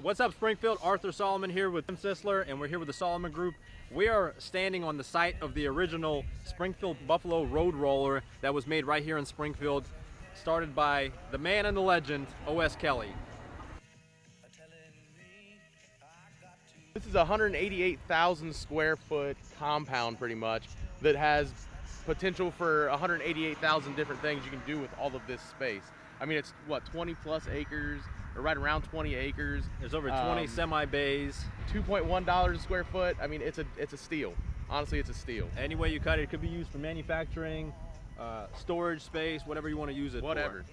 What's up, Springfield? Arthur Solomon here with Tim Sisler, and we're here with the Solomon Group. We are standing on the site of the original Springfield Buffalo Road Roller that was made right here in Springfield, started by the man and the legend, O.S. Kelly. This is a 188,000 square foot compound pretty much that has potential for 188,000 different things you can do with all of this space. I mean, it's what, 20 plus acres, or right around 20 acres. There's over 20 semi-bays. $2.1 a square foot. I mean, it's a steal. Honestly, it's a steal. Any way you cut it, it could be used for manufacturing, storage space, whatever you want to use it for. Whatever.